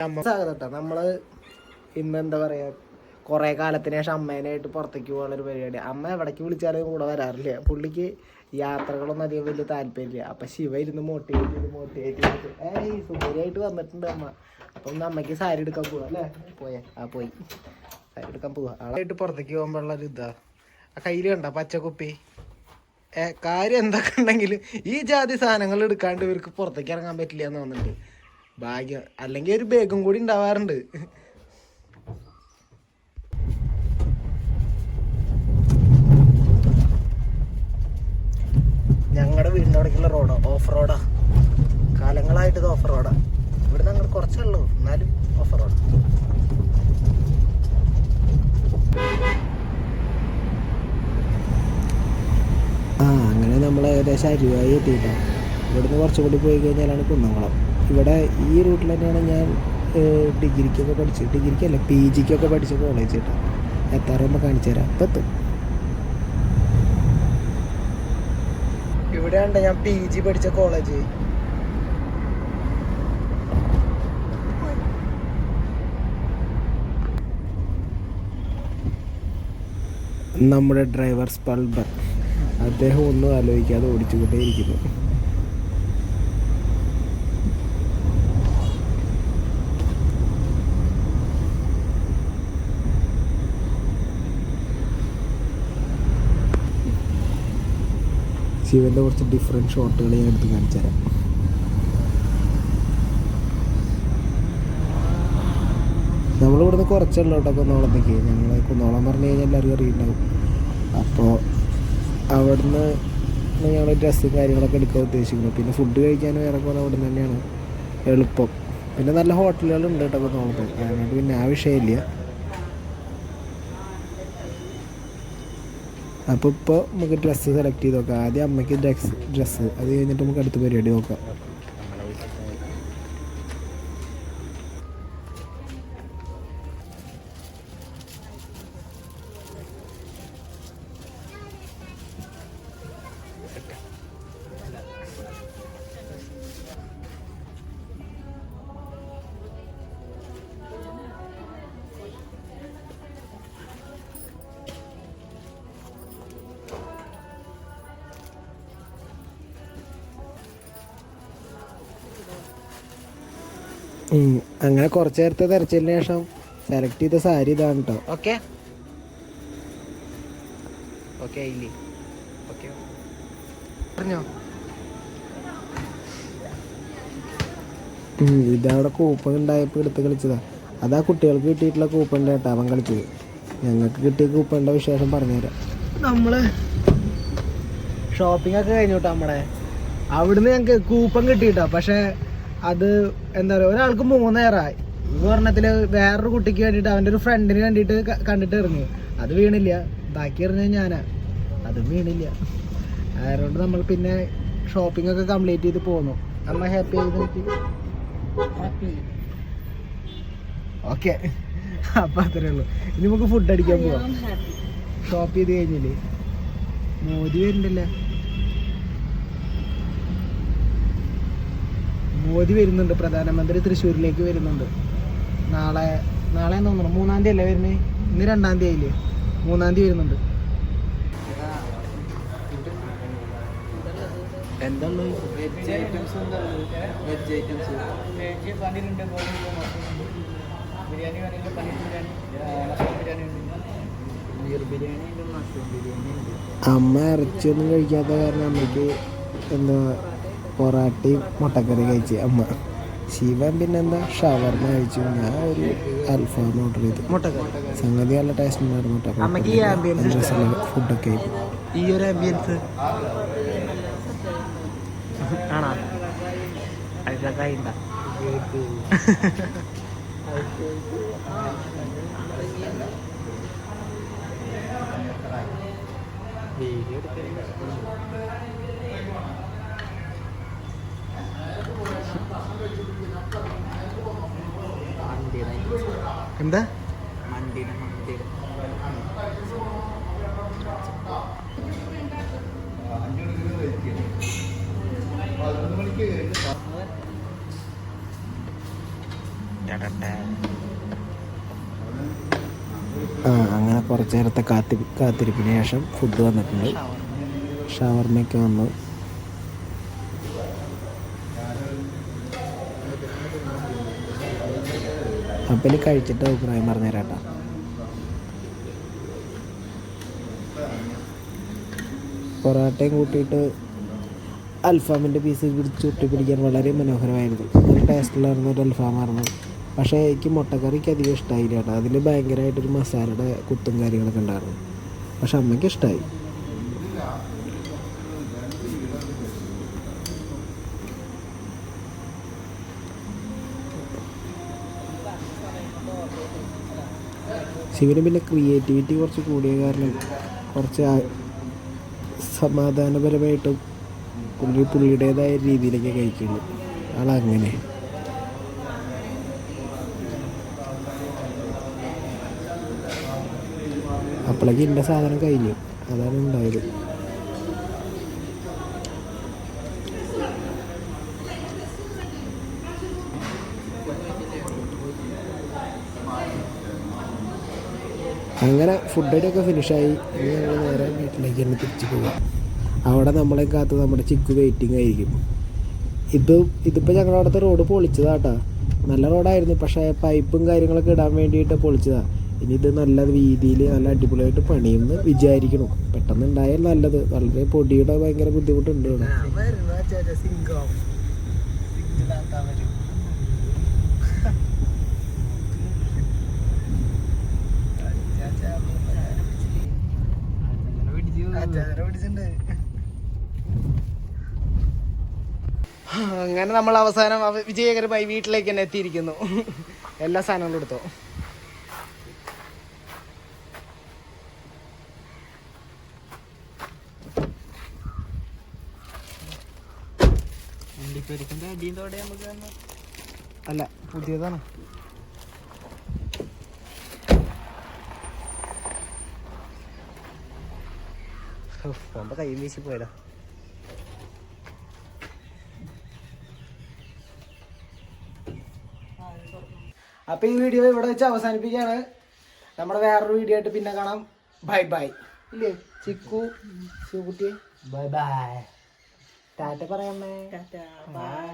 നമ്മള് ഇന്ന് എന്താ പറയാ കുറെ കാലത്തിന് ശേഷം അമ്മേനായിട്ട് പുറത്തേക്ക് പോകാനുള്ളൊരു പരിപാടി. അമ്മ എവിടേക്ക് വിളിച്ചാലും കൂടെ വരാറില്ല. പുള്ളിക്ക് യാത്രകളൊന്നും അധികം വലിയ താല്പര്യമില്ല. അപ്പൊ ശിവ ഇരുന്ന് മോട്ടിവേറ്റ് സുന്ദരിയായിട്ട് വന്നിട്ടുണ്ട് അമ്മ. അപ്പൊ ഇന്ന് അമ്മയ്ക്ക് സാരി എടുക്കാൻ പോവാ അല്ലേ? പോയി സാരി എടുക്കാൻ പോവാ. ആളായിട്ട് പുറത്തേക്ക് പോകുമ്പോഴുള്ളൊരു ഇതാ ആ കയ്യിൽ കണ്ട പച്ചക്കുപ്പി. കാര്യം എന്തൊക്കെ ഉണ്ടെങ്കിലും ഈ ജാതി സാധനങ്ങൾ എടുക്കാണ്ട് ഇവർക്ക് പുറത്തേക്ക് ഇറങ്ങാൻ പറ്റില്ല എന്ന് തോന്നുന്നുണ്ട്. ഭാഗ്യം, അല്ലെങ്കിൽ ഒരു ബാഗും കൂടി ഉണ്ടാവാറുണ്ട്. ഞങ്ങളുടെ വീടിൻ്റെ അവിടേക്കുള്ള റോഡാ, ഓഫ് റോഡാ. കാലങ്ങളായിട്ട് ഇത് ഓഫ് റോഡാ. ഇവിടുന്ന് അങ്ങോട്ട് കുറച്ചേ ഉള്ളൂ, എന്നാലും ഓഫ് റോഡാ. അങ്ങനെ നമ്മൾ ഏകദേശം അരുവായി എത്തിയിട്ടാണ്. ഇവിടുന്ന് കുറച്ചുകൂടി പോയി കഴിഞ്ഞാലാണ് കുന്നംകുളം. ഇവിടെ ഈ റൂട്ടിൽ തന്നെയാണ് ഞാൻ ഡിഗ്രിക്കൊക്കെ പി ജിക്കൊക്കെ പഠിച്ച കോളേജ് കേട്ടോ. എത്താറുമ്പോൾ കാണിച്ചു തരാം. ഇപ്പം എത്തും. ഇവിടെയുണ്ട് ഞാൻ പി ജി പഠിച്ച കോളേജ്. നമ്മുടെ ഡ്രൈവർ സ്പൾബർ, അദ്ദേഹം ഒന്നും ആലോചിക്കാതെ ഓടിച്ചുകൊണ്ടേയിരിക്കുന്നു. ശിവൻ്റെ കുറച്ച് ഡിഫറെൻറ്റ് ഷോട്ടുകൾ ഞാൻ എടുത്ത് കാണിച്ചു തരാം. നമ്മളിവിടുന്ന് കുറച്ചുള്ള കേട്ടോ കുന്നോളത്തേക്ക്. ഞങ്ങൾ കുന്നോളം പറഞ്ഞു കഴിഞ്ഞാൽ എല്ലാവരും അറിയുണ്ടാവും. അപ്പോൾ അവിടുന്ന് ഞങ്ങൾ ഡ്രസ്സും കാര്യങ്ങളൊക്കെ എടുക്കാൻ ഉദ്ദേശിക്കുന്നു. പിന്നെ ഫുഡ് കഴിക്കാനും ഇറങ്ങുന്നത് അവിടെ നിന്ന് തന്നെയാണ് എളുപ്പം. പിന്നെ നല്ല ഹോട്ടലുകളുണ്ട് കേട്ടോ കുന്നോളത്ത്. അതുകൊണ്ട് പിന്നെ ആ വിഷയമില്ല. അപ്പോൾ ഇപ്പോൾ നമുക്ക് ഡ്രസ്സ് സെലക്ട് ചെയ്ത് നോക്കാം. ആദ്യം അമ്മയ്ക്ക് ഡ്രസ്സ്, അത് കഴിഞ്ഞിട്ട് നമുക്ക് അടുത്ത പരിപാടി നോക്കാം. അങ്ങനെ കുറച്ച് നേരത്തെ തിരച്ചതിന് ശേഷം സെലക്ട് ചെയ്ത സാരി ഇതാണ് കേട്ടോ. ഇതവിടെ കൂപ്പൺ ഉണ്ടായപ്പോൾ എടുത്ത് കളിച്ചതാ. അതാ കുട്ടികൾക്ക് കിട്ടിയിട്ടുള്ള കൂപ്പണിൻ്റെ കേട്ടോ അവൻ കളിച്ചത്. ഞങ്ങൾക്ക് കിട്ടിയ കൂപ്പണിൻ്റെ വിശേഷം പറഞ്ഞുതരാം. നമ്മള് ഷോപ്പിംഗ് ഒക്കെ കഴിഞ്ഞു കേട്ടോ. നമ്മുടെ അവിടുന്ന് ഞങ്ങൾക്ക് കൂപ്പൺ കിട്ടിയിട്ടോ. പക്ഷെ അത് എന്താ പറയുക, ഒരാൾക്ക് 3,000 ഒരെണ്ണത്തിൽ വേറൊരു കുട്ടിക്ക് വേണ്ടിയിട്ട് അവൻ്റെ ഒരു ഫ്രണ്ടിന് വേണ്ടിയിട്ട് കണ്ടിട്ട് എറിഞ്ഞു. അത് വീണില്ല. ബാക്കി എറിഞ്ഞത് ഞാനാ, അതും വീണില്ല. അതുകൊണ്ട് നമ്മൾ പിന്നെ ഷോപ്പിംഗ് ഒക്കെ കംപ്ലീറ്റ് ചെയ്ത് പോന്നു. അമ്മ ഹാപ്പി ആയി നോക്കി. ഓക്കെ, അപ്പം അത്രേ ഉള്ളൂ. ഇനി നമുക്ക് ഫുഡ് അടിക്കാൻ പോവാം. ഷോപ്പ് ചെയ്ത് കഴിഞ്ഞില്ലേ? മോദി വരുന്നുണ്ടല്ലേ? മോദി വരുന്നുണ്ട്. പ്രധാനമന്ത്രി തൃശ്ശൂരിലേക്ക് വരുന്നുണ്ട്. നാളെ തോന്നുന്നു 3-ാം തീയതി അല്ലേ വരുന്നത്? ഇന്ന് 2-ാം തീയതി ആയില്ലേ? 3-ാം തീയതി വരുന്നുണ്ട്. എന്താണ് വെജ് ഐറ്റംസ്? പനീറുണ്ട്, ബിരിയാണി വേണമെങ്കിൽ പനീർ ബിരിയാണി, മഷ്റൂം ബിരിയാണി ഉണ്ട്, പനീർ ബിരിയാണി ഉണ്ട്, മഷ്റൂം ബിരിയാണി ഉണ്ട്. അമ്മ ഇറച്ചിയൊന്നും കഴിക്കാത്ത കാരണം അമ്മയ്ക്ക് എന്താ പൊറാട്ടയും മുട്ടക്കറി കഴിച്ച് അമ്മ. ശിവൻ പിന്നെന്താ ഷവർമ കഴിച്ചു. ഞാൻ ഒരു അൽഫാം ഓർഡർ ചെയ്തു. സംഗതി നല്ല ടേസ്റ്റ് ഉണ്ടായിരുന്നു കേട്ടോ. ഫുഡൊക്കെ ഈ ഒരു ആംബിയൻസ് ആണോ? എന്താ അങ്ങനെ കുറച്ച് നേരത്തെ കാത്തിരിപ്പിന് ശേഷം ഫുഡ് വന്നിട്ടുണ്ട്. ഷവർമ്മയൊക്കെ വന്നു. അപ്പം ഇനി കഴിച്ചിട്ട് അഭിപ്രായം പറഞ്ഞുതരാം കേട്ടോ. പൊറോട്ടയും കൂട്ടിയിട്ട് അൽഫാമിൻ്റെ പീസ് ചുട്ടി പിടിക്കാൻ വളരെ മനോഹരമായിരുന്നു. നല്ല ടേസ്റ്റിലായിരുന്നു ഒരു അൽഫാമായിരുന്നു. പക്ഷേ എനിക്ക് മുട്ടക്കറിക്ക് അധികം ഇഷ്ടമായില്ല കേട്ടോ. അതിൽ ഭയങ്കരമായിട്ടൊരു മസാലയുടെ കുത്തും കാര്യങ്ങളൊക്കെ ഉണ്ടായിരുന്നു. പക്ഷെ അമ്മയ്ക്ക് ഇഷ്ടമായി. ശിവന് പിന്നെ ക്രിയേറ്റിവിറ്റി കുറച്ച് കൂടിയ കാരണം കുറച്ച് സമാധാനപരമായിട്ടും പുള്ളിയുടേതായ രീതിയിലൊക്കെ കഴിക്കുള്ളൂ. ആളങ്ങനെ. അപ്പോഴേക്ക് എൻ്റെ സാധനം കഴിഞ്ഞു. അതാണ് ഉണ്ടായത്. അങ്ങനെ ഫുഡൊക്കെ ഫിനിഷായി. ഇനി ഞങ്ങൾ നേരെ വീട്ടിലേക്ക് തന്നെ തിരിച്ച് പോകാം. അവിടെ നമ്മളെ കാത്ത് നമ്മുടെ ചിക്കു വെയിറ്റിംഗ് ആയിരിക്കും. ഇതിപ്പോൾ ഞങ്ങളുടെ അവിടുത്തെ റോഡ് പൊളിച്ചതാട്ടോ. നല്ല റോഡായിരുന്നു, പക്ഷേ പൈപ്പും കാര്യങ്ങളൊക്കെ ഇടാൻ വേണ്ടിയിട്ട് പൊളിച്ചതാണ്. ഇനി ഇത് നല്ല രീതിയിൽ നല്ല അടിപൊളിയായിട്ട് പണിയുമെന്ന് വിചാരിക്കണം. പെട്ടെന്ന് ഉണ്ടായാൽ നല്ലത്. വളരെ പൊടിയുടെ ഭയങ്കര ബുദ്ധിമുട്ടുണ്ട് ഇവിടെ. അങ്ങനെ നമ്മൾ അവസാനം വിജയകരമായി വീട്ടിലേക്ക് തന്നെ എത്തിയിരിക്കുന്നു. എല്ലാ സാധനങ്ങളും എടുത്തോ. അല്ല, പുതിയതാണ്. പോകുമ്പോ കൈ വീശി പോയതാ. അപ്പൊ ഈ വീഡിയോ ഇവിടെ വെച്ച് അവസാനിപ്പിക്കുകയാണ്. നമ്മുടെ വേറൊരു വീഡിയോ ആയിട്ട് പിന്നെ കാണാം. Bye bye. ഇല്ലേ Chikku Shivakutty? Bye bye. Tata പറയാമേ. ബൈ.